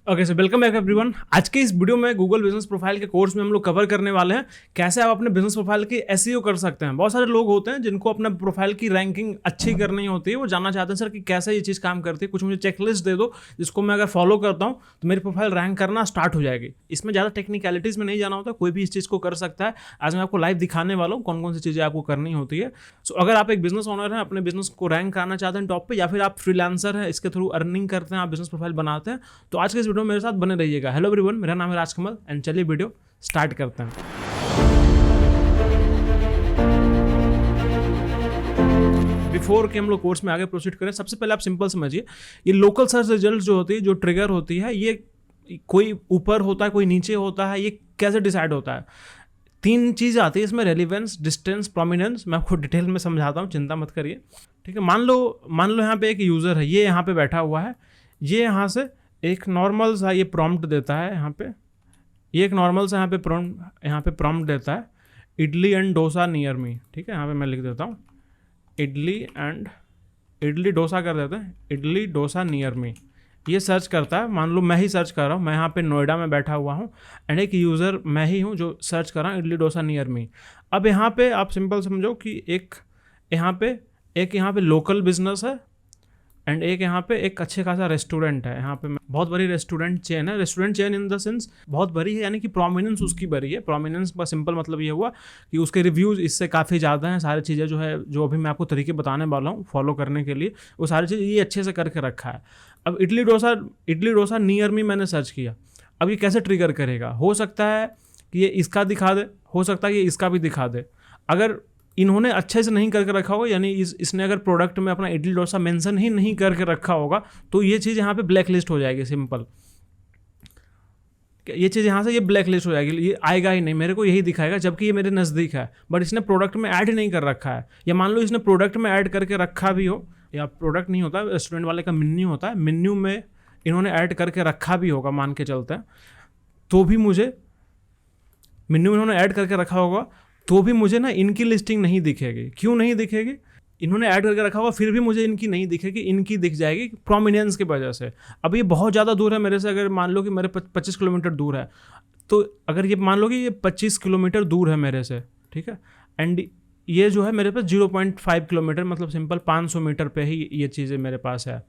Okay so welcome back everyone. आज के इस वीडियो में गूगल बिजनेस प्रोफाइल के कोर्स में हम लोग कवर करने वाले हैं कैसे आप अपने बिजनेस प्रोफाइल की एसईओ कर सकते हैं। बहुत सारे लोग होते हैं जिनको अपना प्रोफाइल की रैंकिंग अच्छी करनी होती है, वो जानना चाहते हैं सर कि कैसे ये चीज़ काम करती है, कुछ मुझे चेकलिस्ट दे दो जिसको मैं अगर फॉलो करता हूँ तो मेरी प्रोफाइल रैंक करना स्टार्ट हो जाएगी। इसमें ज़्यादा टेक्निकलिटीज़ में नहीं जाना होता, कोई भी इस चीज़ को कर सकता है। आज मैं आपको लाइव दिखाने वाला हूँ कौन कौन सी चीज़ें आपको करनी होती है। सो अगर आप एक बिजनेस ओनर हैं, अपने बिजनेस को रैंक करना चाहते हैं टॉप पे, या फिर आप फ्रीलांसर हैं, इसके थ्रू अर्निंग करते हैं, आप बिजनेस प्रोफाइल बनाते हैं, तो आज के इस वीडियो में मेरे साथ बने रहिए। हेलो एवरीवन, मेरा नाम है राजकमल एंड चलिए वीडियो स्टार्ट करते हैं। बिफोर कि हम लोग कोर्स में आगे प्रोसीड करें, सबसे पहले आप सिंपल समझिए, ये लोकल सर्च रिजल्ट जो होती है, जो ट्रिगर होती है, ये कोई ऊपर होता है कोई नीचे होता है, ये कैसे डिसाइड होता है? तीन चीज़ आती है इसमें, रेलिवेंस, डिस्टेंस, प्रोमिनेंस। मैं आपको डिटेल में समझाता हूँ, चिंता मत करिए, ठीक है। मान लो यहाँ पे एक यूज़र है, ये यहाँ पे बैठा हुआ है, ये यहाँ से एक नॉर्मल सा ये प्रॉम्प्ट देता है, यहाँ पे ये एक नॉर्मल सा यहाँ पे प्रॉम्प्ट देता है, idli and dosa near me, ठीक है। यहाँ पे मैं लिख देता हूँ इडली डोसा कर देते हैं, इडली डोसा नियर मी। ये सर्च करता है, मान लो मैं ही सर्च कर रहा हूँ, मैं यहाँ पे नोएडा में बैठा हुआ हूँ एंड एक यूज़र मैं ही हूँ जो सर्च कर रहा हूँ इडली डोसा नियर मी। अब यहाँ पे आप सिंपल समझो कि एक यहाँ पे लोकल बिजनेस है एंड एक यहाँ पे एक अच्छे खासा रेस्टोरेंट है। यहाँ पे बहुत बड़ी रेस्टोरेंट चेन है, restaurant chain in the sense बहुत बड़ी है, यानी कि प्रोमिनेंस उसकी बड़ी है। प्रोमिनेंस का सिंपल मतलब ये हुआ कि उसके रिव्यूज़ इससे काफ़ी ज़्यादा हैं। सारी चीज़ें जो है, जो अभी मैं आपको तरीके बताने वाला हूँ फॉलो करने के लिए, वो सारी चीज़ ये अच्छे से करके रखा है। अब इडली डोसा नियर मी मैंने सर्च किया, अब ये कैसे ट्रिगर करेगा? हो सकता है कि ये इसका दिखा दे, हो सकता है कि इसका भी दिखा दे। अगर इन्होंने अच्छे से नहीं करके रखा होगा, यानी इसने अगर प्रोडक्ट में अपना इडली डोसा मेंशन ही नहीं करके रखा होगा, तो ये चीज़ यहाँ पे ब्लैक लिस्ट हो जाएगी। सिंपल ये चीज़ यहाँ से ये ब्लैक लिस्ट हो जाएगी, ये आएगा ही नहीं, मेरे को यही दिखाएगा, जबकि ये मेरे नज़दीक है, बट इसने प्रोडक्ट में ऐड नहीं कर रखा है। या मान लो इसने प्रोडक्ट में ऐड करके रखा भी हो, या प्रोडक्ट नहीं होता, रेस्टोरेंट वाले का मेन्यू होता है, मेन्यू में इन्होंने ऐड करके रखा भी होगा, मान के चलते हैं, तो भी मुझे मेन्यू में इन्होंने ऐड करके रखा होगा तो भी मुझे ना इनकी लिस्टिंग नहीं दिखेगी। क्यों नहीं दिखेगी? इन्होंने ऐड करके रखा होगा फिर भी मुझे इनकी नहीं दिखेगी, इनकी दिख जाएगी प्रोमिनेंस की वजह से। अब ये बहुत ज़्यादा दूर है मेरे से, अगर मान लो कि मेरे 25 किलोमीटर दूर है, तो अगर ये मान लो कि ये 25 किलोमीटर दूर है मेरे से, ठीक है, एंड ये जो है मेरे पास 0.5 किलोमीटर, मतलब सिंपल 500 मीटर पे ही ये चीज़ें मेरे पास है,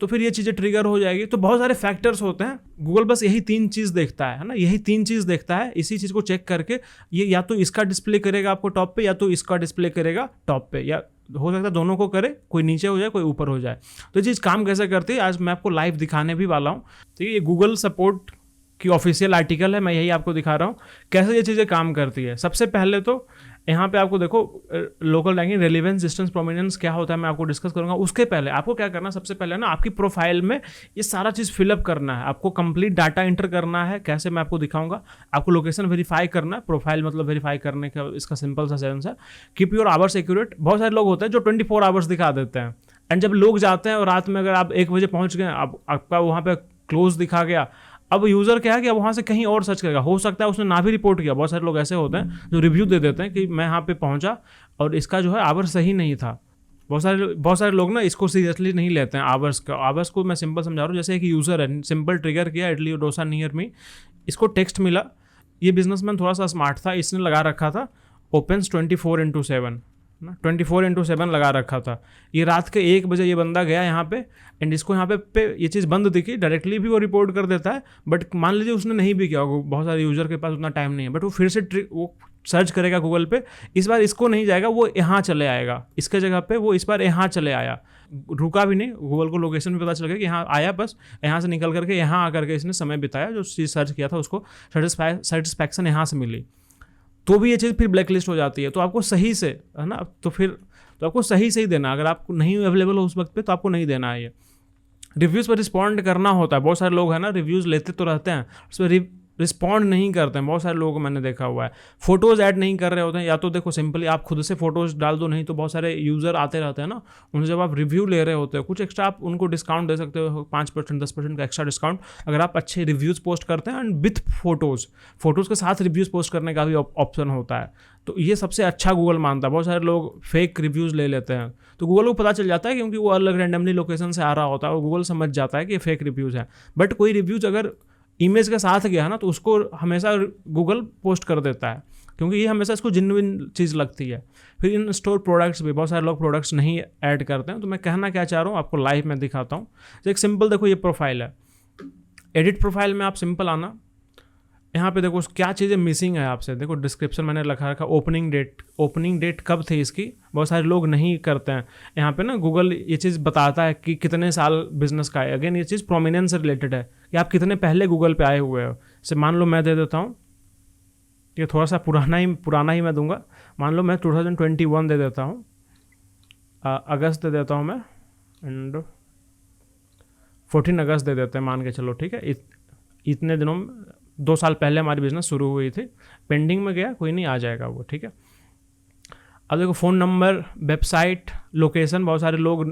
तो फिर ये चीज़ें ट्रिगर हो जाएगी। तो बहुत सारे फैक्टर्स होते हैं, गूगल बस यही तीन चीज़ देखता है ना, यही तीन चीज़ देखता है। इसी चीज़ को चेक करके ये या तो इसका डिस्प्ले करेगा आपको टॉप पे, या तो इसका डिस्प्ले करेगा टॉप पे, या हो सकता है दोनों को करे, कोई नीचे हो जाए कोई ऊपर हो जाए। तो ये चीज़ काम कैसे करती है आज मैं आपको लाइव दिखाने भी वाला हूँ। तो ये गूगल सपोर्ट की ऑफिशियल आर्टिकल है, मैं यही आपको दिखा रहा हूँ कैसे ये चीज़ें काम करती है। सबसे पहले तो यहाँ पे आपको देखो local ranking, relevance, distance, prominence क्या होता है मैं आपको डिस्कस करूँगा। उसके पहले आपको क्या करना है, सबसे पहले ना आपकी प्रोफाइल में ये सारा चीज़ फिलअप करना है, आपको कंप्लीट डाटा इंटर करना है। कैसे मैं आपको दिखाऊंगा। आपको लोकेशन वेरीफाई करना है, प्रोफाइल मतलब वेरीफाई करने का इसका सिंपल सा सेंस है। Keep your hours accurate. बहुत सारे लोग होते हैं जो 24 आवर्स दिखा देते हैं, एंड जब लोग जाते हैं और रात में अगर आप 1 बजे पहुँच गए, आपका वहाँ पर क्लोज दिखा गया, अब यूज़र क्या है कि अब वहाँ से कहीं और सर्च करेगा, हो सकता है उसने ना भी रिपोर्ट किया। बहुत सारे लोग ऐसे होते हैं जो रिव्यू दे देते हैं कि मैं यहाँ पे पहुँचा और इसका जो है आवर सही नहीं था। बहुत सारे लोग ना इसको सीरियसली नहीं लेते हैं आवर्स को मैं सिंपल समझा रहा हूँ। जैसे एक यूज़र है, सिंपल ट्रिगर किया इडली डोसा नियर मी, इसको टेक्स्ट मिला, ये बिजनेसमैन थोड़ा सा स्मार्ट था, इसने लगा रखा था ओपन्स 24/7 ना, 24/7 लगा रखा था। ये रात के 1 बजे ये बंदा गया यहाँ पे, एंड इसको यहाँ पे ये चीज़ बंद दिखी, डायरेक्टली भी वो रिपोर्ट कर देता है। बट मान लीजिए उसने नहीं भी किया, बहुत सारे यूज़र के पास उतना टाइम नहीं है, बट वो फिर से वो सर्च करेगा गूगल पे। इस बार इसको नहीं जाएगा, वो यहाँ चले आएगा, इसके जगह पे वो इस बार यहाँ चले आया, रुका भी नहीं। गूगल को लोकेशन भी पता चल गया कि यहाँ आया, बस यहाँ से निकल करके यहाँ आकर के इसने समय बिताया, जो चीज़ सर्च किया था उसको सेटिस्फैक्शन यहाँ से मिली, तो भी ये चीज़ फिर ब्लैक लिस्ट हो जाती है। तो आपको सही से, है ना, तो आपको सही देना। अगर आपको नहीं अवेलेबल हो उस वक्त पे तो आपको नहीं देना है। ये रिव्यूज़ पर रिस्पॉन्ड करना होता है। बहुत सारे लोग हैं ना, रिव्यूज़ लेते तो रहते हैं, उस पर रिस्पॉन्ड नहीं करते हैं। बहुत सारे लोगों को मैंने देखा हुआ है, फोटोज़ ऐड नहीं कर रहे होते हैं, या तो देखो सिंपली आप खुद से फोटोज़ डाल दो, नहीं तो बहुत सारे यूज़र आते रहते हैं ना, उनसे जब आप रिव्यू ले रहे होते हो कुछ एक्स्ट्रा आप उनको डिस्काउंट दे सकते हो, 5% 10% का एक्स्ट्रा डिस्काउंट अगर आप अच्छे रिव्यूज़ पोस्ट करते हैं एंड विथ फोटोज़ के साथ रिव्यूज़ पोस्ट करने का भी ऑप्शन होता है। तो ये सबसे अच्छा गूगल मानता है। बहुत सारे लोग फेक रिव्यूज़ ले लेते हैं, तो गूगल को पता चल जाता है क्योंकि वो अलग रैंडमली लोकेशन से आ रहा होता है, और गूगल समझ जाता है कि ये फेक रिव्यूज़ है। बट कोई रिव्यूज़ अगर इमेज के साथ गया ना, तो उसको हमेशा गूगल पोस्ट कर देता है, क्योंकि ये हमेशा इसको जेन्युइन चीज़ लगती है। फिर इन स्टोर प्रोडक्ट्स भी बहुत सारे लोग प्रोडक्ट्स नहीं ऐड करते हैं। तो मैं कहना क्या चाह रहा हूँ आपको लाइव में दिखाता हूँ। तो एक सिंपल देखो ये प्रोफाइल है, एडिट प्रोफाइल में आप सिंपल आना, यहाँ पे देखो क्या चीज़ें मिसिंग है आपसे। देखो डिस्क्रिप्शन मैंने लिखा रखा, ओपनिंग डेट कब थी इसकी, बहुत सारे लोग नहीं करते हैं। यहाँ पे ना गूगल ये चीज़ बताता है कि कितने साल बिजनेस का है। अगेन ये चीज़ प्रोमिनेंस से रिलेटेड है कि आप कितने पहले गूगल पे आए हुए हो। जैसे मान लो मैं दे देता हूँ, ये थोड़ा सा पुराना ही मैं दूंगा। मान लो मैं 2021 दे देता हूँ, अगस्त दे देता हूँ मैं, एंड 14 अगस्त दे देते हैं मान के चलो, ठीक है। इतने दिनों में 2 साल पहले हमारी बिजनेस शुरू हुई थी। पेंडिंग में गया, कोई नहीं, आ जाएगा वो, ठीक है। अब देखो फ़ोन नंबर, वेबसाइट, लोकेशन, बहुत सारे लोग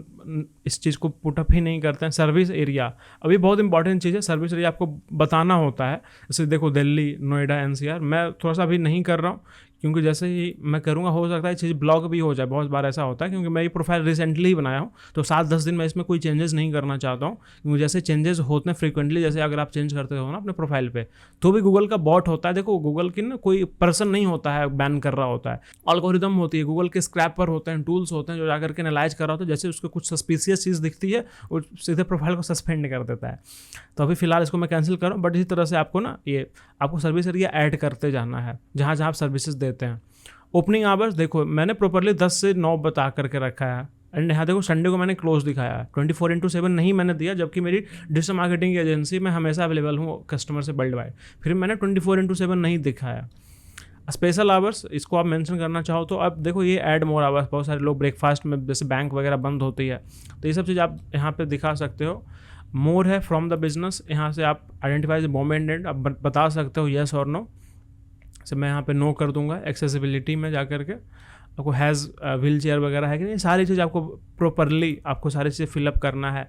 इस चीज़ को पुटअप ही नहीं करते हैं। सर्विस एरिया, अभी बहुत इंपॉर्टेंट चीज़ है, सर्विस एरिया आपको बताना होता है। जैसे देखो दिल्ली, नोएडा, NCR, मैं थोड़ा सा अभी नहीं कर रहा हूँ, क्योंकि जैसे ही मैं करूँगा हो सकता है चीज़ ब्लॉक भी हो जाए। बहुत बार ऐसा होता है, क्योंकि मैं ये प्रोफाइल रिसेंटली ही बनाया हूँ, तो 7-10 दिन में इसमें कोई चेंजेस नहीं करना चाहता हूँ, क्योंकि जैसे चेंजेस होते हैं फ्रीक्वेंटली, जैसे अगर आप चेंज करते हो ना अपने प्रोफाइल पे, तो भी गूगल का बॉट होता है। देखो गूगल की ना कोई पर्सन नहीं होता है बैन कर रहा होता है, एल्गोरिदम होती है, गूगल के स्क्रैपर होते हैं, टूल्स होते हैं जो जाकर के एनालाइज कर रहा होता है। जैसे उसको कुछ सस्पिशियस चीज़ दिखती है, वो सीधे प्रोफाइल को सस्पेंड कर देता है। तो अभी फिलहाल इसको मैं कैंसिल करूँ, बट इसी तरह से आपको ना ये आपको सर्विस एरिया ऐड करते जाना है जहाँ जहाँ आप सर्विसेज देते हैं। ओपनिंग आवर्स देखो मैंने प्रॉपरली 10 से 9 बता करके रखा है, एंड यहाँ देखो संडे को मैंने क्लोज दिखाया है। 24/7 नहीं मैंने दिया, जबकि मेरी डिजिटल मार्केटिंग एजेंसी में हमेशा अवेलेबल हूँ कस्टमर से वर्ल्ड वाइड, फिर मैंने 24/7 नहीं दिखाया। स्पेशल आवर्स इसको आप मेंशन करना चाहो तो अब देखो ये ऐड मोर आवर्स, बहुत सारे लोग ब्रेकफास्ट में जैसे बैंक वगैरह बंद होती है, तो ये सब चीज़ आप यहाँ पे दिखा सकते हो। मोर है फ्रॉम द बिजनेस, यहाँ से आप आइडेंटिफाई द मोमेंट एंड आप बता सकते हो येस और नो। से मैं यहाँ पे नो कर दूंगा। एक्सेसिबिलिटी में जाकर के आपको हैज़ व्हील चेयर वगैरह है कि नहीं, सारी चीज़ आपको प्रॉपरली आपको सारी चीज़ें फिलअप करना है।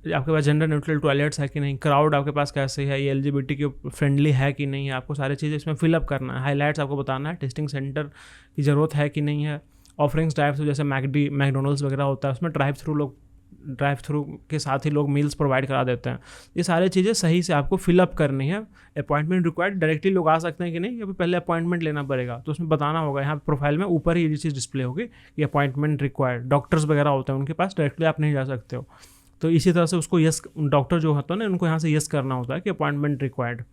आपके पास जेंडर न्यूट्रल टॉयलेट्स है कि नहीं, क्राउड आपके पास कैसे है, ये LGBTQ फ्रेंडली है कि नहीं है, आपको सारी चीज़ें इसमें फिलअप करना है। हाईलाइट्स आपको बताना है, टेस्टिंग सेंटर की ज़रूरत है कि नहीं है। ऑफरिंग्स ड्राइव थ्रू, जैसे मैकडोनल्ड्स वगैरह होता है, उसमें ड्राइव थ्रू के साथ ही लोग मील्स प्रोवाइड करा देते हैं। ये सारी चीज़ें सही से आपको फिलअप करनी है। अपॉइंटमेंट रिक्वायर्ड, डायरेक्टली लोग आ सकते हैं कि नहीं, अभी पहले अपॉइंटमेंट लेना पड़ेगा, तो उसमें बताना होगा। यहाँ प्रोफाइल में ऊपर ही ये चीज़ डिस्प्ले होगी कि अपॉइंटमेंट रिक्वायर्ड। डॉक्टर्स वगैरह होते हैं उनके पास डायरेक्टली आप नहीं जा सकते हो, तो इसी तरह से उसको यस, डॉक्टर जो होता है ना उनको यहाँ से यस करना होता है कि अपॉइंटमेंट रिक्वायर्ड।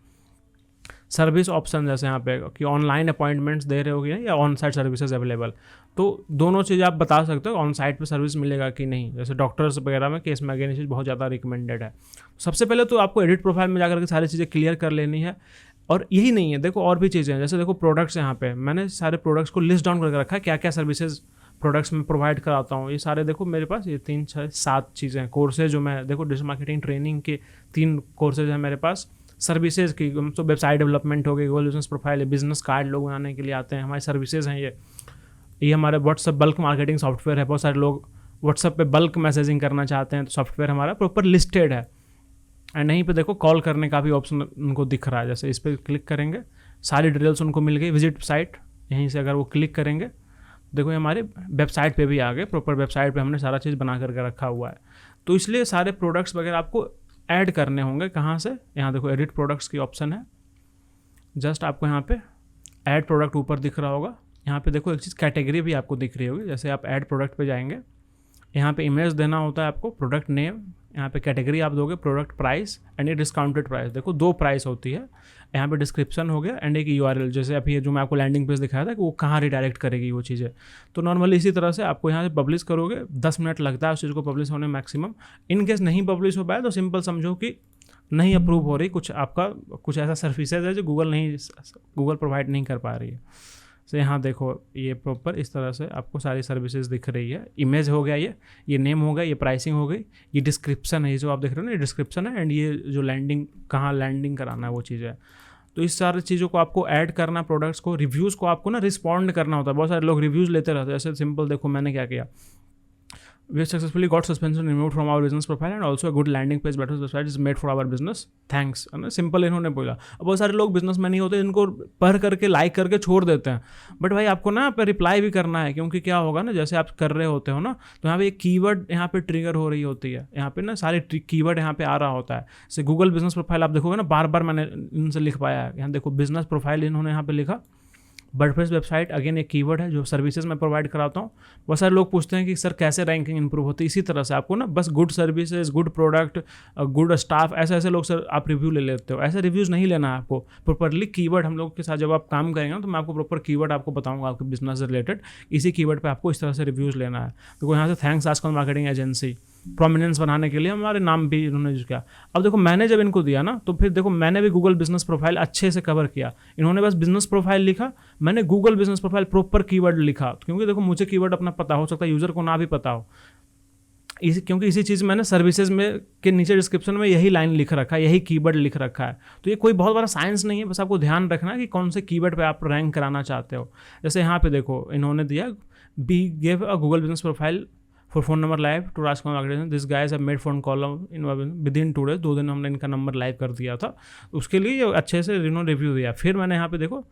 सर्विस ऑप्शन जैसे यहाँ पे कि ऑनलाइन अपॉइंटमेंट्स दे रहे हो कि नहीं, या ऑन साइट सर्विसेज अवेलेबल, तो दोनों चीज़ आप बता सकते हो ऑन साइट पे सर्विस मिलेगा कि नहीं। जैसे डॉक्टर्स वगैरह में केस में अगेन चीज़ बहुत ज़्यादा रिकमेंडेड है। सबसे पहले तो आपको एडिट प्रोफाइल में जाकर के सारी चीज़ें क्लियर कर लेनी है। और यही नहीं है, देखो और भी चीज़ें हैं, जैसे देखो प्रोडक्ट्स, यहाँ पे मैंने सारे प्रोडक्ट्स को लिस्ट डाउन करके रखा है, क्या क्या सर्विसेज प्रोडक्ट्स में प्रोवाइड कराता हूँ। ये सारे देखो मेरे पास ये 3, 6, 7 चीज़ें हैं। कोर्सेज जो मैं देखो डिजिटल मार्केटिंग ट्रेनिंग के 3 कोर्सेज हैं मेरे पास। सर्विसेज की तो वेबसाइट डेवलपमेंट हो गई, गूगल बिजनेस प्रोफाइल है, बिजनेस कार्ड लोग बनाने के लिए आते हैं, हमारी सर्विसेज हैं ये हमारे व्हाट्सएप बल्क मार्केटिंग सॉफ्टवेयर है। बहुत सारे लोग व्हाट्सएप पे बल्क मैसेजिंग करना चाहते हैं, तो सॉफ्टवेयर हमारा प्रॉपर लिस्टेड है। एंड यहीं पे देखो कॉल करने का भी ऑप्शन उनको दिख रहा है, जैसे इस पर क्लिक करेंगे सारी डिटेल्स उनको मिल गई। विजिट साइट, यहीं से अगर वो क्लिक करेंगे देखो ये हमारे वेबसाइट पे भी आ गए, प्रॉपर वेबसाइट पे हमने सारा चीज़ बना करके रखा हुआ है। तो इसलिए सारे प्रोडक्ट्स वगैरह आपको ऐड करने होंगे। कहाँ से, यहाँ देखो एडिट प्रोडक्ट्स की ऑप्शन है, जस्ट आपको यहाँ पे ऐड प्रोडक्ट ऊपर दिख रहा होगा। यहाँ पे देखो एक चीज़ कैटेगरी भी आपको दिख रही होगी, जैसे आप ऐड प्रोडक्ट पे जाएंगे, यहाँ पे इमेज देना होता है आपको, प्रोडक्ट नेम, यहाँ पे कैटेगरी आप दोगे, प्रोडक्ट प्राइस एंड ये डिस्काउंटेड प्राइस। देखो 2 प्राइस होती है, यहाँ पे डिस्क्रिप्शन हो गया एंड एक URL, जैसे अभी ये जो मैं आपको लैंडिंग पेज दिखाया था कि वो कहाँ रिडायरेक्ट करेगी वो चीज़ें। तो नॉर्मली इसी तरह से आपको यहाँ से पब्लिश करोगे, 10 मिनट लगता है उस चीज़ को पब्लिश होने मैक्सिमम। इन केस नहीं पब्लिश हो पाए तो सिंपल समझो कि नहीं अप्रूव हो रही, कुछ आपका कुछ ऐसा सर्विसेज है जो गूगल प्रोवाइड नहीं कर पा रही है। तो यहाँ देखो ये प्रॉपर इस तरह से आपको सारी सर्विसेज दिख रही है। इमेज हो गया, ये नेम हो गया, ये प्राइसिंग हो गई, ये डिस्क्रिप्शन है, ये जो आप देख रहे हो ना ये डिस्क्रिप्शन है, एंड ये जो लैंडिंग कहाँ लैंडिंग कराना है वो चीज़ है। तो इस सारी चीज़ों को आपको ऐड करना, प्रोडक्ट्स को, रिव्यूज़ को आपको ना रिस्पॉन्ड करना होता है। बहुत सारे लोग रिव्यूज़ लेते रहते हैं। जैसे सिंपल देखो मैंने क्या किया, we have successfully got suspension removed from our business profile and also a good landing page better website is made for our business, thanks, है ना, सिंपल इन्होंने बोला। अब बहुत सारे लोग बिजनेस में नहीं होते, इनको पढ़ करके लाइक करके छोड़ देते हैं, बट भाई आपको ना पे रिप्लाई भी करना है, क्योंकि क्या होगा ना, जैसे आप कर रहे होते हो ना, तो यहाँ पे एक कीवर्ड यहाँ पे ट्रिगर हो रही होती है, यहाँ पे ना सारे कीवर्ड यहाँ पे आ रहा होता है। जैसे गूगल बिजनेस प्रोफाइल आप देखोगे ना, बार बार मैंने इनसे लिख पाया है, यहाँ देखो बिजनेस प्रोफाइल इन्होंने यहाँ पे लिखा, वर्डप्रेस वेबसाइट अगेन एक कीवर्ड है जो सर्विसेज मैं प्रोवाइड कराता हूँ। बहुत सारे लोग पूछते हैं कि सर कैसे रैंकिंग इंप्रूव होती है। इसी तरह से आपको ना बस good services, good product, good staff, ऐसे लोग सर आप रिव्यू ले लेते हो, ऐसे रिव्यूज़ नहीं लेना है आपको। प्रॉपरली कीवर्ड हम लोग के साथ जब आप काम करेंगे ना, तो मैं आपको प्रॉपर कीवर्ड आपको बताऊंगा आपके बिजनेस से रिलेटेड, इसी कीवर्ड पे आपको इस तरह से रिव्यूज़ लेना है। तो यहाँ से थैंक्स आजकल मार्केटिंग एजेंसी, प्रोमिनेंस बनाने के लिए हमारे नाम भी इन्होंने यूज़ किया। अब देखो मैंने जब इनको दिया ना, तो फिर देखो मैंने भी गूगल बिजनेस प्रोफाइल अच्छे से कवर किया। इन्होंने बस बिजनेस प्रोफाइल लिखा, मैंने Google business profile proper keyword लिखा, क्योंकि देखो मुझे कीवर्ड अपना पता हो सकता है, यूज़र को ना भी पता हो, क्योंकि इसी चीज़ मैंने सर्विसेज में के नीचे डिस्क्रिप्शन में यही लाइन लिख रखा है, यही कीवर्ड लिख रखा है। तो ये कोई बहुत बड़ा साइंस नहीं है, बस आपको ध्यान रखना है कि कौन से कीवर्ड पे आप रैंक कराना चाहते हो। जैसे यहाँ पे देखो इन्होंने दिया, we gave a Google business profile for phone number live to Rajkumar marketing, this guys have made phone call in with in 2 days, 2 दिन हमने इनका नंबर लाइव कर दिया था, उसके लिए ये अच्छे से इन्होंने रिव्यू दिया। फिर मैंने यहाँ पे देखो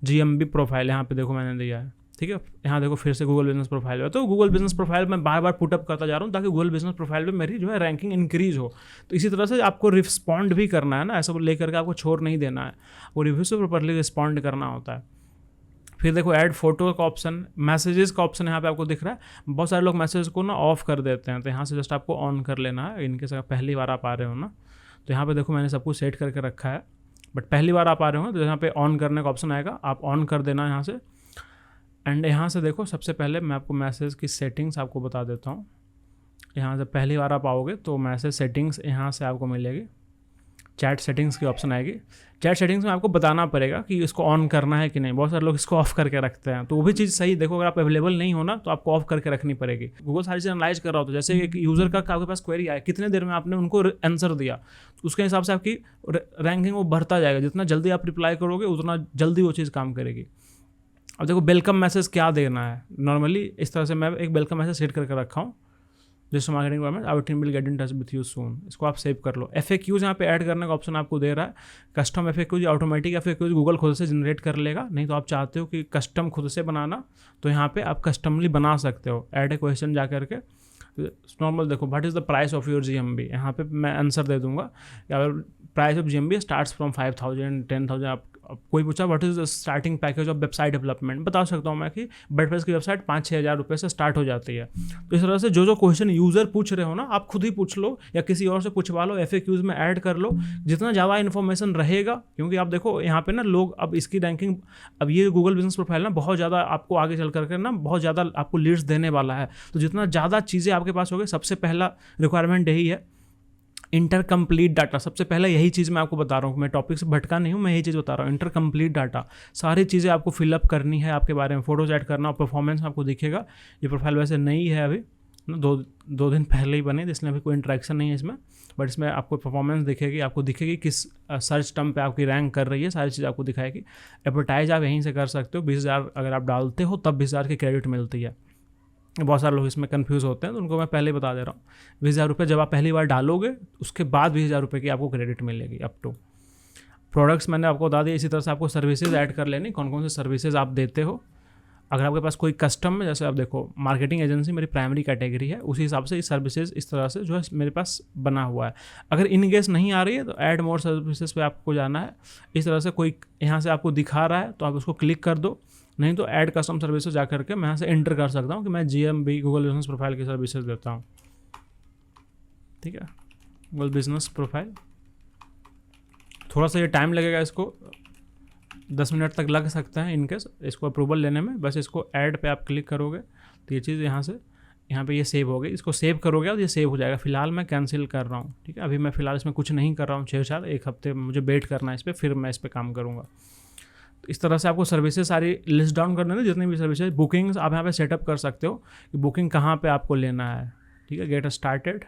GMB प्रोफाइल यहाँ पे देखो मैंने दिया है, ठीक है। यहाँ देखो फिर से गूगल बिजनेस प्रोफाइल है, तो गूगल बिजनेस प्रोफाइल मैं बार बार पुटअप करता जा रहा हूँ, ताकि गूगल बिजनेस प्रोफाइल पे मेरी जो है रैंकिंग इंक्रीज हो। तो इसी तरह से आपको रिस्पॉन्ड भी करना है ना, ऐसा लेकर के आपको छोड़ नहीं देना है, वो रिव्यू से प्रॉपरली रिस्पॉन्ड करना होता है। फिर देखो ऐड फोटो का ऑप्शन, मैसेजेस का ऑप्शन यहाँ पे आपको दिख रहा है। बहुत सारे लोग मैसेज को ना ऑफ कर देते हैं, तो यहाँ से जस्ट आपको ऑन कर लेना है। इनके साथ पहली बार आप आ रहे हो ना, तो यहाँ पे देखो मैंने सब कुछ सेट करके रखा है, बट पहली बार आप आ रहे हो तो यहाँ पे ऑन करने का ऑप्शन आएगा, आप ऑन कर देना यहाँ से। एंड यहाँ से देखो सबसे पहले मैं आपको मैसेज की सेटिंग्स आपको बता देता हूँ। यहाँ से पहली बार आप आओगे तो मैसेज सेटिंग्स यहाँ से आपको मिलेगी, चैट सेटिंग्स की ऑप्शन आएगी। चैट सेटिंग्स में आपको बताना पड़ेगा कि इसको ऑन करना है कि नहीं। बहुत सारे लोग इसको ऑफ करके रखते हैं, तो वो भी चीज़ सही देखो, अगर आप अवेलेबल नहीं हो ना तो आपको ऑफ करके रखनी पड़ेगी। गूगल सारी चीज़ एनालाइज कर रहा होता है, जैसे एक यूज़र का आपके पास क्वेरी आया, कितने देर में आपने उनको आंसर दिया, तो उसके हिसाब से आपकी रैंकिंग वो बढ़ता जाएगा। जितना जल्दी आप रिप्लाई करोगे उतना जल्दी वो चीज़ काम करेगी। अब देखो वेलकम मैसेज क्या देना है, नॉर्मली इस तरह से मैं एक वेलकम मैसेज सेट करके रखा हूँ, just marketing department our team will get in touch with you soon. इसको आप सेव कर लो। FAQs यहाँ पे ऐड करने का ऑप्शन आपको दे रहा है। Custom FAQs, automatic FAQs Google खुद से जनरेट कर लेगा, नहीं तो आप चाहते हो कि कस्टम खुद से बनाना, तो यहाँ पे आप कस्टमली बना सकते हो। ऐड ए क्वेश्चन जा करके नॉर्मल देखो what is the price of your GMB, यहाँ पे मैं आंसर दे दूंगा। अगर price of GMB starts from 5,000 10,000, आप कोई पूछा what is the starting package of website development, बता सकता हूँ मैं कि वर्डप्रेस की वेबसाइट 5-6 हज़ार रुपये से स्टार्ट हो जाती है। तो इस तरह से जो क्वेश्चन यूज़र पूछ रहे हो ना, आप खुद ही पूछ लो या किसी और से पूछवा लो, FAQs में ऐड कर लो। जितना ज़्यादा इन्फॉर्मेशन रहेगा, क्योंकि आप देखो यहाँ पे ना लोग अब इसकी रैंकिंग, अब ये गूगल बिजनेस प्रोफाइल ना बहुत ज़्यादा आपको आगे चल करके ना बहुत ज़्यादा आपको लीड्स देने वाला है। तो जितना ज़्यादा चीज़ें आपके पास होगी, सबसे पहला रिक्वायरमेंट यही है, इंटर कंप्लीट डाटा। सबसे पहले यही चीज़ मैं आपको बता रहा हूँ, मैं टॉपिक से भटका नहीं हूँ, मैं यही चीज़ बता रहा हूँ। इंटर कंप्लीट डाटा, सारी चीज़ें आपको फिलअप करनी है, आपके बारे में फोटोज ऐड करना, और परफॉर्मेंस आपको दिखेगा। ये प्रोफाइल वैसे नई है, अभी दो दिन पहले ही बनी, इसलिए अभी कोई इंटरेक्शन नहीं है इसमें, बट इसमें आपको परफॉर्मेंस दिखेगी, आपको दिखेगी किस सर्च टर्म पे आपकी रैंक कर रही है, सारी चीज़ आपको दिखाएगी। एडवर्टाइज आप यहीं से कर सकते हो, 20,000 अगर आप डालते हो तब 20,000 की क्रेडिट मिलती है। बहुत सारे लोग इसमें कंफ्यूज होते हैं, तो उनको मैं पहले बता दे रहा हूँ। 20,000 रुपये जब आप पहली बार डालोगे, उसके बाद 20,000 रुपये की आपको क्रेडिट मिलेगी अप टू। प्रोडक्ट्स मैंने आपको बता दिया। इसी तरह से आपको सर्विसेज ऐड कर लेनी, कौन कौन से सर्विसेज आप देते हो। अगर आपके पास कोई कस्टम में, जैसे आप देखो मार्केटिंग एजेंसी मेरी प्राइमरी कैटेगरी है, उसी हिसाब से सर्विसेज इस तरह से जो है मेरे पास बना हुआ है। अगर इन केस नहीं आ रही है तो ऐड मोर सर्विसेज पे आपको जाना है। इस तरह से कोई यहाँ से आपको दिखा रहा है तो आप उसको क्लिक कर दो, नहीं तो ऐड कस्टम सर्विसेज जा करके मैं यहाँ से एंटर कर सकता हूँ कि मैं GMB गूगल बिजनेस प्रोफाइल की सर्विसेज देता हूँ। ठीक है, गूगल बिजनेस प्रोफाइल, थोड़ा सा ये टाइम लगेगा, इसको 10 मिनट तक लग सकता है इनकेस इसको अप्रूवल लेने में। बस इसको ऐड पे आप क्लिक करोगे तो ये चीज़ यहाँ पे ये सेव हो गई। इसको सेव करोगे और ये सेव हो जाएगा। फिलहाल मैं कैंसिल कर रहा हूँ, ठीक है। अभी मैं फिलहाल इसमें कुछ नहीं कर रहा हूँ, 6-4 एक हफ्ते मुझे वेट करना है इस पर, फिर मैं इस पर काम करूँगा। तो इस तरह से आपको सर्विसेज सारी लिस्ट डाउन करना है, जितनी भी सर्विसेज। बुकिंग्स आप यहाँ पे सेटअप कर सकते हो कि बुकिंग कहाँ पे आपको लेना है, ठीक है। Get started,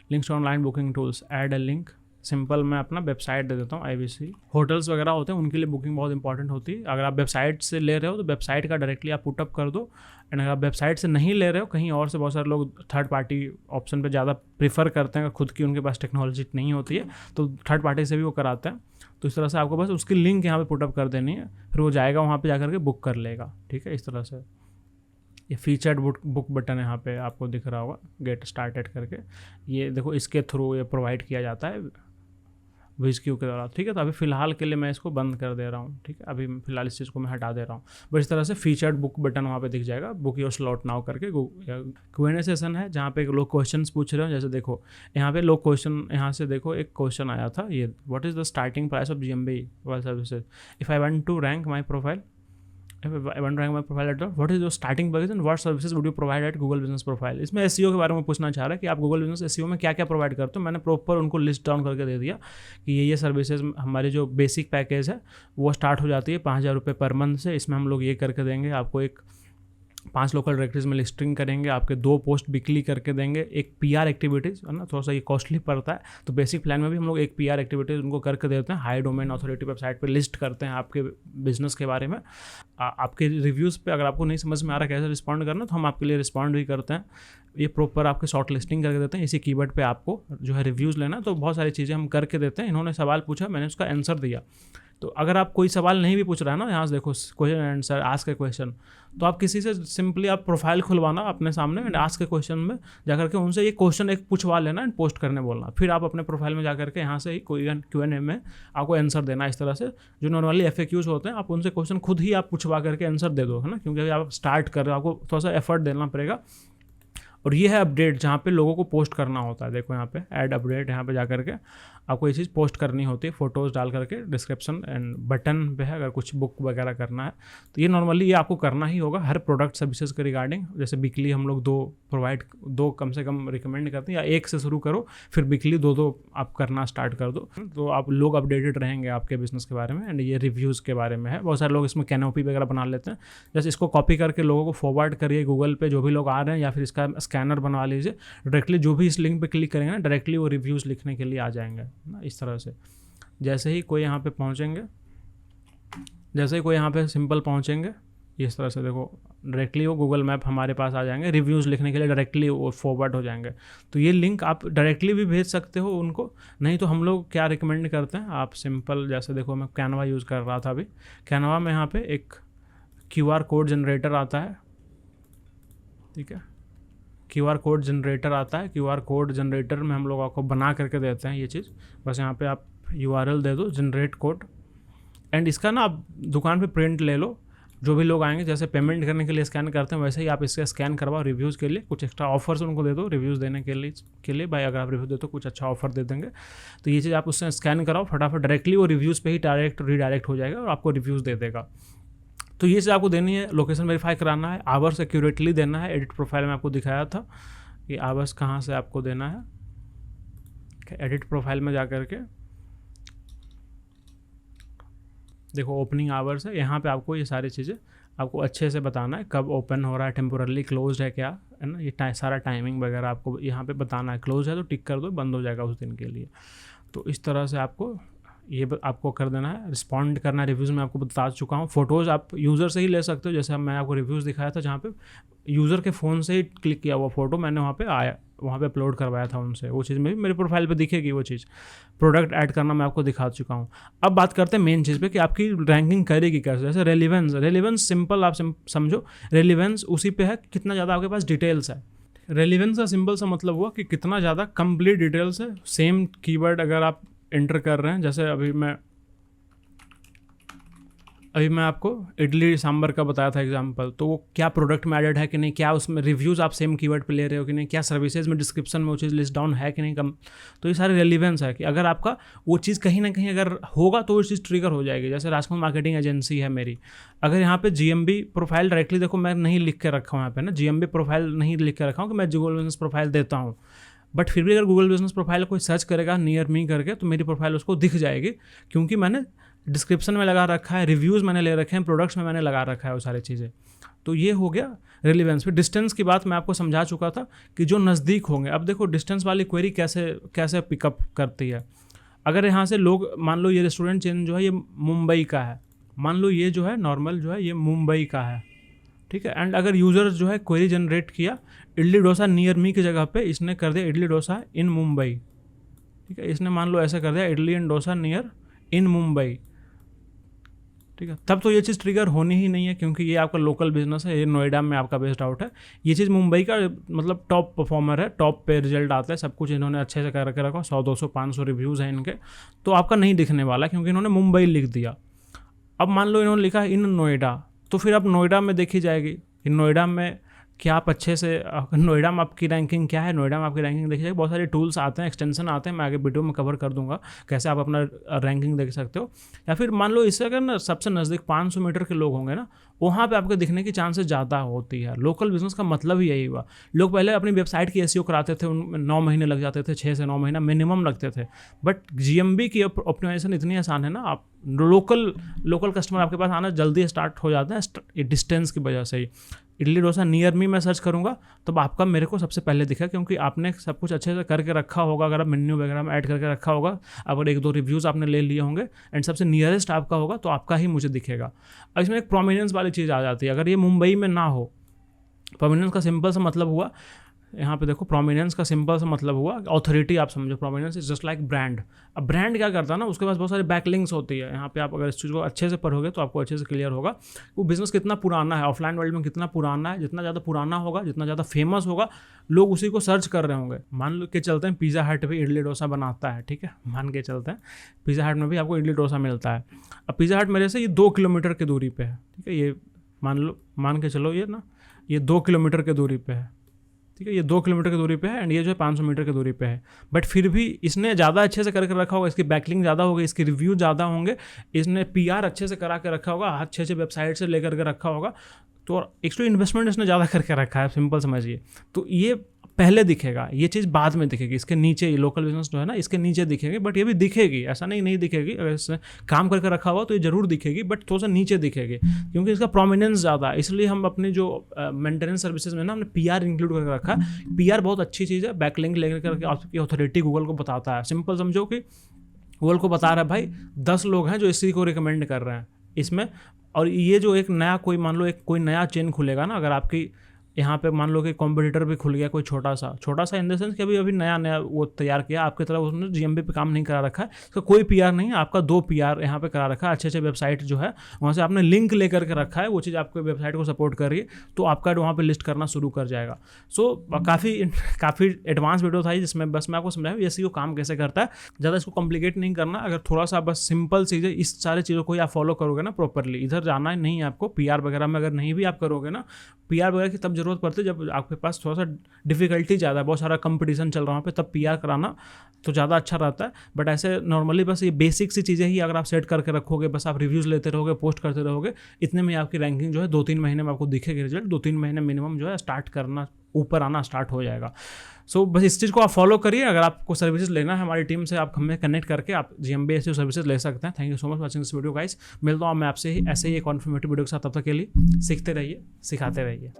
links to online booking tools, add a link, simple मैं अपना वेबसाइट दे देता हूँ IBC। होटल्स वगैरह होते हैं उनके लिए बुकिंग बहुत इंपॉर्टेंट होती है। अगर आप वेबसाइट से ले रहे हो तो वेबसाइट का डायरेक्टली आप पुटअप कर दो, एंड अगर आप वेबसाइट से नहीं ले रहे हो कहीं और से, बहुत सारे लोग थर्ड पार्टी ऑप्शन पे ज़्यादा प्रीफर करते हैं, खुद की उनके पास टेक्नोलॉजी नहीं होती है तो थर्ड पार्टी से भी वो कराते हैं। तो इस तरह से आपको बस उसकी लिंक यहाँ पे पुटअप कर देनी है, फिर वो जाएगा वहाँ पे जाकर के बुक कर लेगा। ठीक है, इस तरह से। ये फीचर्ड बुक बटन यहाँ पे आपको दिख रहा होगा, गेट स्टार्टेड करके, ये देखो इसके थ्रू ये प्रोवाइड किया जाता है विज़क्यू के द्वारा। ठीक है, तो अभी फ़िलहाल के लिए मैं इसको बंद कर दे रहा हूँ। ठीक है, अभी फ़िलहाल इस चीज़ को मैं हटा दे रहा हूँ। बस इस तरह से फीचर्ड बुक बटन वहाँ पे दिख जाएगा, बुक योर स्लॉट नाउ करके। Q&A सेशन है जहाँ पे लोग क्वेश्चन पूछ रहे हो। जैसे देखो यहाँ पे लोग क्वेश्चन, यहाँ से देखो एक क्वेश्चन आया था ये, what is the starting price of GMB mobile services if I want to rank my profile, what is your starting budget and what services would you provide at Google Business Profile। इसमें SEO के बारे में पूछना चाह रहा है कि आप Google Business SEO में क्या क्या प्रोवाइड करते हो। मैंने प्रॉपर उनको लिस्ट डाउन करके दे दिया कि ये सर्विसेज हमारी जो बेसिक पैकेज है वो स्टार्ट हो जाती है 5,000 रुपये पर मंथ से। इसमें हम लोग ये करके देंगे आपको, एक 5 लोकल डायरेक्टरीज में लिस्टिंग करेंगे, आपके 2 पोस्ट वीकली करके देंगे, एक PR एक्टिविटीज़ है ना, थोड़ा सा ये कॉस्टली पड़ता है तो बेसिक प्लान में भी हम लोग एक PR एक्टिविटीज़ उनको करके देते हैं। हाई डोमेन अथॉरिटी वेबसाइट पे लिस्ट करते हैं आपके बिजनेस के बारे में। आपके रिव्यूज़ पे अगर आपको नहीं समझ में आ रहा कैसे रिस्पॉन्ड करना तो हम आपके लिए रिस्पॉन्ड भी करते हैं। ये प्रॉपर आपके शॉर्ट लिस्टिंग करके देते हैं। इसी कीवर्ड पे आपको जो है रिव्यूज़ लेना, तो बहुत सारी चीज़ें हम करके देते हैं। इन्होंने सवाल पूछा, मैंने उसका आंसर दिया। तो अगर आप कोई सवाल नहीं भी पूछ रहा है ना, यहाँ से देखो क्वेश्चन आंसर, आस्क ए क्वेश्चन, तो आप किसी से सिंपली आप प्रोफाइल खुलवाना अपने सामने एंड आस्क ए क्वेश्चन में जाकर के उनसे ये क्वेश्चन एक पूछवा लेना एंड पोस्ट करने बोलना। फिर आप अपने प्रोफाइल में जाकर के यहाँ से ही कोई Q&A में आपको आंसर देना। इस तरह से जो नॉर्मली FAQs होते हैं आप उनसे क्वेश्चन खुद ही आप पूछवा करके आंसर दे दो, है ना, क्योंकि आप स्टार्ट कर रहे हो, आपको थोड़ा सा एफर्ट देना पड़ेगा। और ये है अपडेट जहाँ पे लोगों को पोस्ट करना होता है। देखो यहाँ पे ऐड अपडेट, यहाँ पे जाकर के आपको ये चीज़ पोस्ट करनी होती है, फ़ोटोज़ डाल करके डिस्क्रिप्शन एंड बटन पे है। अगर कुछ बुक वगैरह करना है तो ये नॉर्मली ये आपको करना ही होगा हर प्रोडक्ट सर्विसेज के रिगार्डिंग। जैसे वीकली हम लोग 2 कम से कम रिकमेंड करते हैं, या 1 से शुरू करो, फिर वीकली 2 आप करना स्टार्ट कर दो, तो आप लोग अपडेटेड रहेंगे आपके बिजनेस के बारे में। एंड ये रिव्यूज़ के बारे में है। बहुत सारे लोग इसमें कैनोपी वगैरह बना लेते हैं। जैसे इसको कॉपी करके लोगों को फॉरवर्ड करिए गूगल पे, जो भी लोग आ रहे हैं, या फिर इसका स्कैनर बनवा लीजिए। डायरेक्टली जो भी इस लिंक पे क्लिक करेंगे ना, डायरेक्टली वो रिव्यूज़ लिखने के लिए आ जाएंगे ना, इस तरह से। जैसे ही कोई यहाँ पे पहुँचेंगे, जैसे ही कोई यहाँ पे सिंपल पहुँचेंगे, इस तरह से देखो डायरेक्टली वो गूगल मैप हमारे पास आ जाएंगे, रिव्यूज़ लिखने के लिए डायरेक्टली वो फॉरवर्ड हो जाएंगे। तो ये लिंक आप डायरेक्टली भी भेज सकते हो उनको, नहीं तो हम लोग क्या रिकमेंड करते हैं, आप सिंपल जैसे देखो मैं कैनवा यूज़ कर रहा था अभी, कैनवा में यहाँ पे एक QR कोड जनरेटर आता है। ठीक है, QR कोड जनरेटर आता है। QR कोड जनरेटर में हम लोग आपको बना करके देते हैं ये चीज़। बस यहाँ पे आप URL दे दो, जनरेट कोड, एंड इसका ना आप दुकान पे प्रिंट ले लो। जो भी लोग आएंगे, जैसे पेमेंट करने के लिए स्कैन करते हैं, वैसे ही आप इसका स्कैन करवाओ रिव्यूज़ के लिए। कुछ एक्स्ट्रा ऑफर्स उनको दे दो रिव्यूज़ देने के लिए भाई, अगर आप रिव्यू दे तो कुछ अच्छा ऑफर दे देंगे। तो ये चीज़ आप उससे स्कैन कराओ फटाफट, डायरेक्टली वो रिव्यूज़ पे ही रीडायरेक्ट हो जाएगा और आपको रिव्यूज़ दे देगा। तो ये चीज़ आपको देनी है। लोकेशन वेरीफाई कराना है, आवर्स एक्यूरेटली देना है। एडिट प्रोफाइल में आपको दिखाया था कि आवर्स कहाँ से आपको देना है। एडिट प्रोफाइल में जाकर के देखो ओपनिंग आवर्स है, यहाँ पे आपको ये सारी चीज़ें आपको अच्छे से बताना है, कब ओपन हो रहा है, टेम्पोरली क्लोज है क्या, है ना, ये सारा टाइमिंग वगैरह आपको यहाँ पे बताना है। क्लोज है तो टिक कर दो, बंद हो जाएगा उस दिन के लिए। तो इस तरह से आपको ये आपको कर देना है। रिस्पॉन्ड करना है रिव्यूज़ में आपको बता चुका हूँ। फ़ोटोज़ आप यूज़र से ही ले सकते हो, जैसे अब मैं आपको रिव्यूज़ दिखाया था जहाँ पे यूज़र के फ़ोन से ही क्लिक किया हुआ फ़ोटो मैंने वहाँ पे अपलोड करवाया था उनसे। वो चीज़ में भी मेरे प्रोफाइल पे दिखेगी वो चीज़। प्रोडक्ट ऐड करना मैं आपको दिखा चुका हूँ। अब बात करते हैं मेन चीज़ पे कि आपकी रैंकिंग करेगी कैसे। जैसे रेलिवेंस सिंपल आप समझो, रेलिवेंस उसी पे है कितना ज़्यादा आपके पास डिटेल्स है। रेलिवेंस का सिंपल सा मतलब हुआ कि कितना ज़्यादा कंप्लीट डिटेल्स है। सेम कीवर्ड अगर आप एंटर कर रहे हैं, जैसे अभी मैं आपको इडली सांभर का बताया था एग्जांपल, तो वो क्या प्रोडक्ट में एडेड है कि नहीं, क्या उसमें रिव्यूज़ आप सेम कीवर्ड पे ले रहे हो कि नहीं, क्या सर्विसेज में डिस्क्रिप्शन में वो चीज़ लिस्ट डाउन है कि नहीं कम। तो ये सारे रेलिवेंस है कि अगर आपका वो चीज़ कहीं ना कहीं अगर होगा तो वो चीज़ ट्रिगर हो जाएगी। जैसे राजकुमार मार्केटिंग एजेंसी है मेरी, अगर यहाँ पे GMB प्रोफाइल डायरेक्टली देखो मैं नहीं लिख के रखा हूँ यहाँ पे ना, GMB प्रोफाइल नहीं लिख के रखा हूँ कि मैं गूगल बिजनेस प्रोफाइल देता हूँ, बट फिर भी अगर गूगल बिजनेस प्रोफाइल कोई सर्च करेगा नियर मी करके तो मेरी प्रोफाइल उसको दिख जाएगी, क्योंकि मैंने डिस्क्रिप्शन में लगा रखा है, रिव्यूज़ मैंने ले रखे हैं, प्रोडक्ट्स में मैंने लगा रखा है वो सारी चीज़ें। तो ये हो गया रेलिवेंस। फिर डिस्टेंस की बात मैं आपको समझा चुका था कि जो नज़दीक होंगे। अब देखो डिस्टेंस वाली क्वेरी कैसे पिकअप करती है। अगर यहाँ से लोग, मान लो ये रेस्टोरेंट चेन जो है ये मुंबई का है, मान लो ये जो है नॉर्मल जो है ये मुंबई का है, ठीक है। एंड अगर यूज़र जो है क्वेरी जनरेट किया इडली डोसा नियर मी की जगह पे इसने कर दिया इडली डोसा इन मुंबई, ठीक है, इसने मान लो ऐसा कर दिया idli and dosa near in Mumbai, ठीक है, तब तो ये चीज़ ट्रिगर होनी ही नहीं है क्योंकि ये आपका लोकल बिजनेस है, ये नोएडा में आपका बेस्ड आउट है। ये चीज़ मुंबई का मतलब टॉप परफॉर्मर है, टॉप पे रिजल्ट आता है, सब कुछ इन्होंने अच्छे से कर रखा, 100 200 500 रिव्यूज़ हैं इनके, तो आपका नहीं दिखने वाला क्योंकि इन्होंने मुंबई लिख दिया। अब मान लो इन्होंने लिखा इन नोएडा, तो फिर अब नोएडा में देखी जाएगी इन नोएडा में क्या आप अच्छे से, नोएडा में आपकी रैंकिंग क्या है, नोएडा में आपकी रैंकिंग देखी जाएगी। बहुत सारे टूल्स आते हैं, एक्सटेंशन आते हैं, मैं आगे वीडियो में कवर कर दूंगा कैसे आप अपना रैंकिंग देख सकते हो। या फिर मान लो इससे अगर ना सबसे नज़दीक 500 मीटर के लोग होंगे ना, वहाँ पे आपके दिखने की चांसेस ज़्यादा होती है। लोकल बिजनेस का मतलब ही यही हुआ। लोग पहले अपनी वेबसाइट की एसईओ कराते थे, उनमें 9 महीने लग जाते थे, 6 से 9 महीना मिनिमम लगते थे, बट जीएमबी की ऑप्टिमाइजेशन इतनी आसान है ना, आप लोकल कस्टमर आपके पास आना जल्दी स्टार्ट हो जाते हैं डिस्टेंस की वजह से ही। इडली डोसा नियर मी मैं सर्च करूंगा तब आपका मेरे को सबसे पहले दिखा क्योंकि आपने सब कुछ अच्छे से करके रखा होगा। अगर आप मेन्यू वगैरह में ऐड करके रखा होगा, अगर 1-2 रिव्यूज़ आपने ले लिए होंगे एंड सबसे नियरेस्ट आपका होगा तो आपका ही मुझे दिखेगा। अब इसमें एक प्रोमिनेंस वाली चीज़ आ जाती है। अगर ये मुंबई में ना हो, प्रोमिनेंस का सिंपल सा मतलब हुआ, यहाँ पे देखो प्रोमिनेंस का सिंपल सा मतलब हुआ ऑथोरिटी, आप समझो prominence is just like brand. अब ब्रांड क्या करता है ना, उसके पास बहुत सारे बैकलिंक्स होती है। यहाँ पे आप अगर इस चीज़ को अच्छे से पढ़ोगे तो आपको अच्छे से क्लियर होगा वो बिजनेस कितना पुराना है, ऑफलाइन वर्ल्ड में कितना पुराना है। जितना ज़्यादा पुराना होगा, जितना ज़्यादा फेमस होगा, लोग उसी को सर्च कर रहे होंगे। मान लो के चलते हैं पिज़्ज़ा हट भी इडली डोसा बनाता है, ठीक है, मान के चलते हैं पिज़्ज़ा हट में भी आपको इडली डोसा मिलता है। अब पिज़्ज़ा हट मेरे से ये 2 किलोमीटर की दूरी पर है, ठीक है, ये मान के चलो ये 2 किलोमीटर की दूरी पे है, ठीक है, ये 2 किलोमीटर की दूरी पे है एंड ये जो है 500 मीटर की दूरी पे है। बट फिर भी इसने ज़्यादा अच्छे से करके रखा होगा, इसकी बैकलिंग ज़्यादा होगी, इसके रिव्यू ज़्यादा होंगे, इसने पीआर अच्छे से करा के रखा होगा, अच्छे वेबसाइट से लेकर के रखा होगा, तो एक्चुअली इन्वेस्टमेंट इसने ज़्यादा करके रखा है, सिंपल समझिए। तो ये पहले दिखेगा, ये चीज़ बाद में दिखेगी, इसके नीचे ये लोकल बिजनेस जो है ना इसके नीचे दिखेगी, बट ये भी दिखेगी, ऐसा नहीं दिखेगी। अगर इसने काम करके रखा हुआ तो ये जरूर दिखेगी, बट थोड़ा सा नीचे दिखेगी क्योंकि इसका प्रोमिनेंस ज़्यादा है। इसलिए हम अपनी जो मेंटेनेंस सर्विसेज में ना हमने पीआर इंक्लूड करके रखा है। पीआर बहुत अच्छी चीज़ है, बैकलिंक लेकर करके आपकी अथॉरिटी गूगल को बताता है। सिंपल समझो कि गूगल को बता रहा है भाई 10 लोग हैं जो इसी को रिकमेंड कर रहे हैं इसमें। और ये जो एक नया कोई मान लो कोई नया चेन खुलेगा ना, अगर आपकी यहाँ पे मान लो कि कॉम्पिटिटर भी खुल गया कोई छोटा सा इन द सेंस कि अभी नया वो तैयार किया, आपकी तरफ उसने जीएमबी पे काम नहीं करा रखा है, इसका कोई पीआर नहीं है, आपका 2 पीआर यहाँ पे करा रखा है। अच्छे वेबसाइट जो है वहाँ से आपने लिंक लेकर के रखा है, वो चीज़ आपके वेबसाइट को सपोर्ट कर रही है, तो आपका वहाँ पे लिस्ट करना शुरू कर जाएगा। सो काफ़ी एडवांस वीडियो था जिसमें बस मैं आपको समझाया एसईओ काम कैसे करता है। ज़्यादा इसको कॉम्प्लिकेट नहीं करना, अगर थोड़ा सा बस सिंपल चीज़ें, इस सारे चीज़ों को आप फॉलो करोगे ना प्रॉपरली, इधर जाना नहीं है आपको। पीआर वगैरह में अगर नहीं भी आप करोगे ना, पीआर वगैरह की तब जरूरत पड़ती है जब आपके पास थोड़ा सा डिफिकल्टी ज़्यादा है, बहुत सारा कंपटीशन चल रहा है पे, तब पीआर कराना तो ज़्यादा अच्छा रहता है। बट ऐसे नॉर्मली बस ये बेसिक सी चीज़ें ही अगर आप सेट करके रखोगे, बस आप रिव्यूज़ लेते रहोगे, पोस्ट करते रहोगे, इतने में आपकी रैंकिंग जो है 2-3 महीने में आपको दिखेगी रिजल्ट। 2-3 महीने मिनिमम जो है स्टार्ट करना, ऊपर आना स्टार्ट हो जाएगा। सो बस इस चीज़ को आप फॉलो करिए। अगर आपको सर्विसेज लेना है हमारी टीम से, आप हमें कनेक्ट करके आप जीएमबी एसईओ सर्विसेज ले सकते हैं। Thank you so much watching this video guys. मिलता हूँ मैं आपसे ही ऐसे ही एक इन्फॉर्मेटिव वीडियो के साथ। तब तक के लिए सीखते रहिए, सिखाते रहिए।